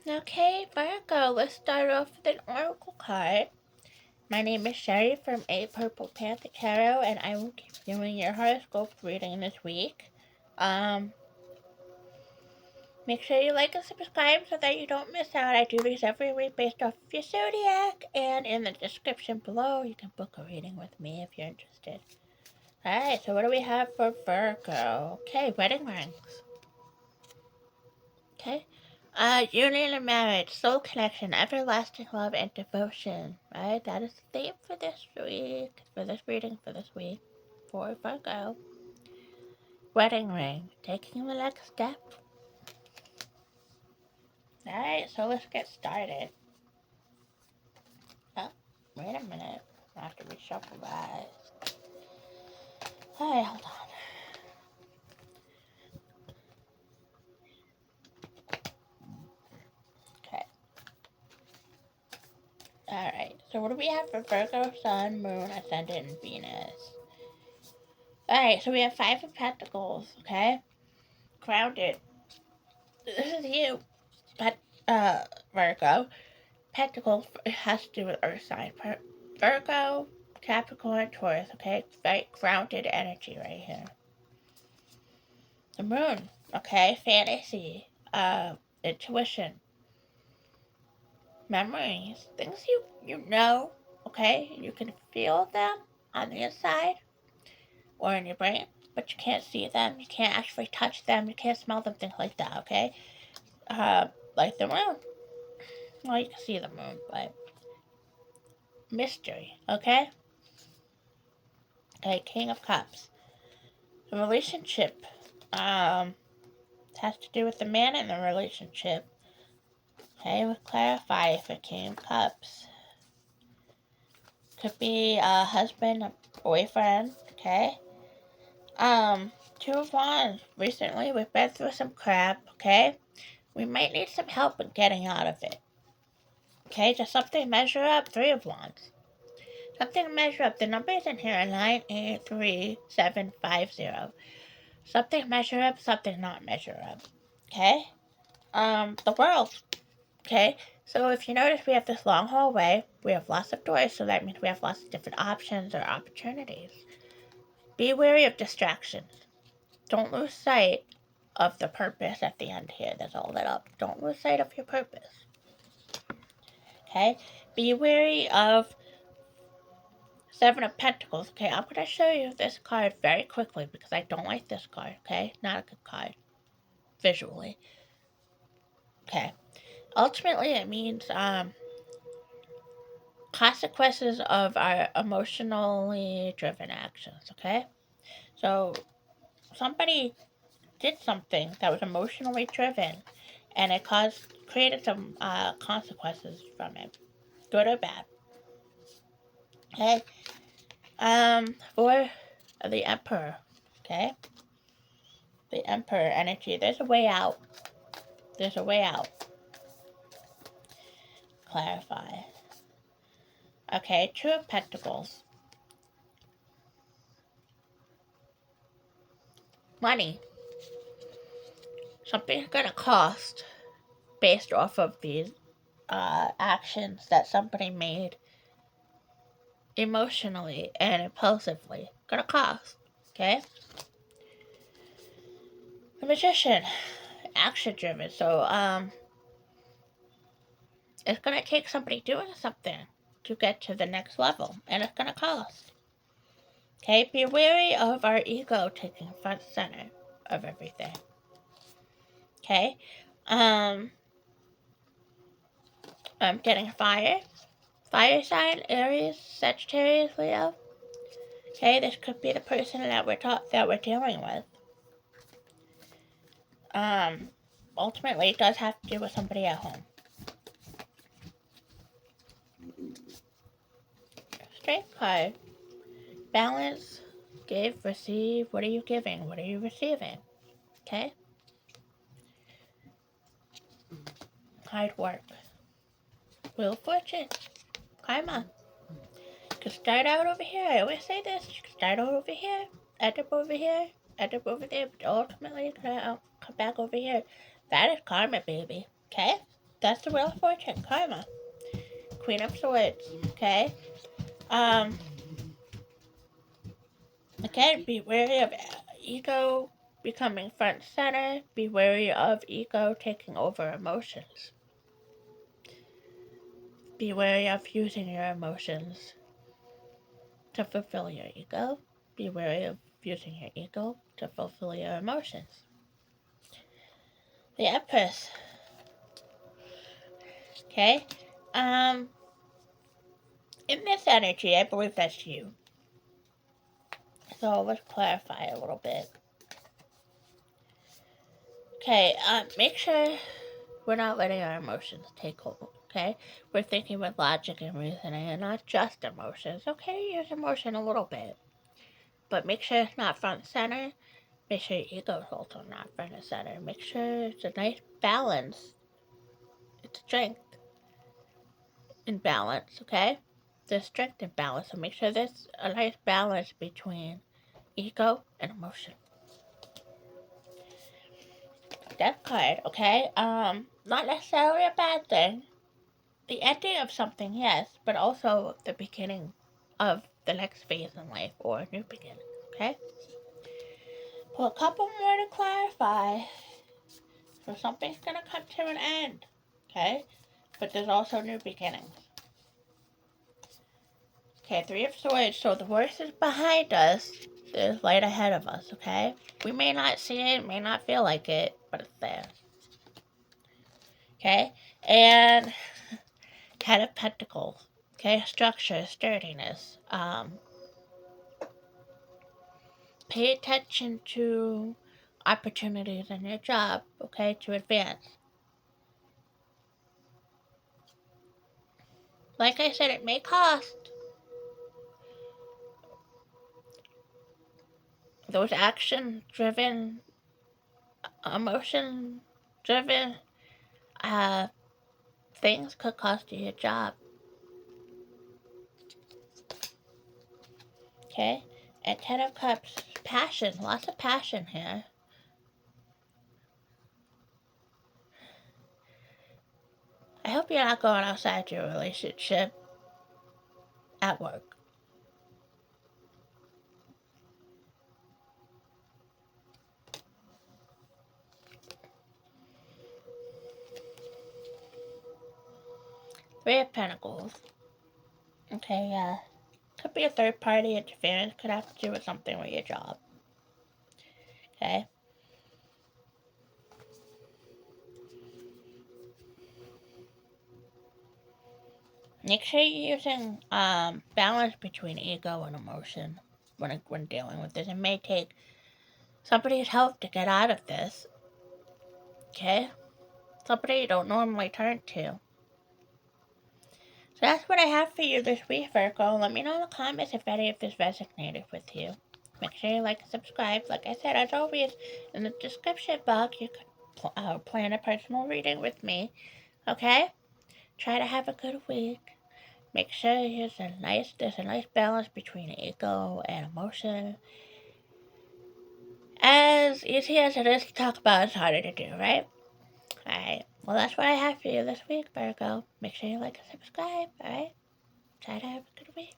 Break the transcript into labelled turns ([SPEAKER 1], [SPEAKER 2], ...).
[SPEAKER 1] Okay, Virgo, let's start off with an oracle card. My name is Sherry from A Purple Panther Tarot, and I will keep doing your horoscope reading this week. Make sure you like and subscribe so that you don't miss out. I do these every week based off of your zodiac, and in the description below, you can book a reading with me if you're interested. Alright, so what do we have for Virgo? Okay, wedding rings. Okay. Union and marriage, soul connection, everlasting love, and devotion. Right? That is the theme for this week, for this reading for this week, for Virgo. Wedding ring, taking the next step. Alright, so let's get started. Oh, wait a minute. I have to reshuffle that. Alright, hold on. Okay. Alright, so what do we have for Virgo, Sun, Moon, Ascendant, and Venus? Alright, so we have 5 of Pentacles, okay? Grounded. This is you, Virgo. Pentacles, it has to do with Earth sign. Virgo, Capricorn, Taurus, okay? Very grounded energy right here. The Moon, okay? Fantasy, intuition, memories, things you know, okay? You can feel them on the inside or in your brain, but you can't see them. You can't actually touch them. You can't smell them, things like that, okay? Like the moon. Well, you can see the moon, but mystery, okay? Okay, King of Cups. The relationship, has to do with the man in the relationship. Okay, we'll clarify for King of Cups. Could be a husband, a boyfriend, okay? Two of Wands. Recently, we've been through some crap, okay? We might need some help in getting out of it. Okay, just something measure up. Three of Wands. Something measure up. The numbers in here are 983750. Something measure up, something not measure up. Okay? The world. Okay? So if you notice, we have this long hallway. We have lots of doors, so that means we have lots of different options or opportunities. Be wary of distractions. Don't lose sight of the purpose at the end here. That's all lit up. Don't lose sight of your purpose. Okay? Be wary of Seven of Pentacles. Okay, I'm going to show you this card very quickly because I don't like this card. Okay? Not a good card. Visually. Okay. Ultimately, it means consequences of our emotionally driven actions, okay? So, somebody did something that was emotionally driven, and it created some consequences from it, good or bad. Okay? For the Emperor, okay? The Emperor energy, there's a way out. There's a way out. Clarify. Okay, Two of Pentacles. Money. Something's gonna cost based off of these actions that somebody made emotionally and impulsively. Gonna cost, okay? The Magician, action driven. So, it's gonna take somebody doing something to get to the next level, and it's gonna cost. Okay, be wary of our ego taking front center of everything. Okay, I'm getting fire sign, Aries, Sagittarius, Leo. Okay, this could be the person that we're dealing with. Ultimately, it does have to do with somebody at home. Strength card. Balance, give, receive. What are you giving? What are you receiving? Okay? Hard work. Wheel of Fortune. Karma. You can start out over here. I always say this. You can start out over here, end up over here, end up over there, but ultimately you're gonna come back over here. That is karma, baby. Okay? That's the Wheel of Fortune, karma. Queen of Swords, okay? Um, again, be wary of ego becoming front center. Be wary of ego taking over emotions. Be wary of using your emotions to fulfill your ego. Be wary of using your ego to fulfill your emotions. The Empress. Okay? In this energy, I believe that's you. So let's clarify a little bit. Okay, make sure we're not letting our emotions take hold, okay? We're thinking with logic and reasoning and not just emotions. Okay, use emotion a little bit. But make sure it's not front and center. Make sure your ego is also not front and center. Make sure it's a nice balance. It's strength and balance, okay? There's strength and balance, so make sure there's a nice balance between ego and emotion. That card, okay? Not necessarily a bad thing. The ending of something, yes, but also the beginning of the next phase in life or a new beginning, okay? Well, a couple more to clarify. So something's gonna come to an end, okay? But there's also new beginnings. Okay, Three of Swords. So the worst is behind us. There's light ahead of us, okay? We may not see it, may not feel like it, but it's there. Okay? And Ten of Pentacles. Okay, structure, sturdiness. Pay attention to opportunities in your job, okay, to advance. Like I said, it may cost. Those action-driven, emotion-driven things could cost you your job. Okay? And Ten of Cups, passion, lots of passion here. I hope you're not going outside your relationship at work. Three of Pentacles. Okay, yeah. Could be a third party interference, could have to do with something with your job. Okay? Make sure you're using balance between ego and emotion when dealing with this. It may take somebody's help to get out of this. Okay? Somebody you don't normally turn to. So that's what I have for you this week, Virgo. Let me know in the comments if any of this resonated with you. Make sure you like and subscribe. Like I said, as always, in the description box, you can plan a personal reading with me. Okay? Try to have a good week. Make sure there's a nice balance between ego and emotion. As easy as it is to talk about, it's harder to do, right? Alright. Well, that's what I have for you this week, Virgo. Make sure you like and subscribe, alright? Try to have a good week.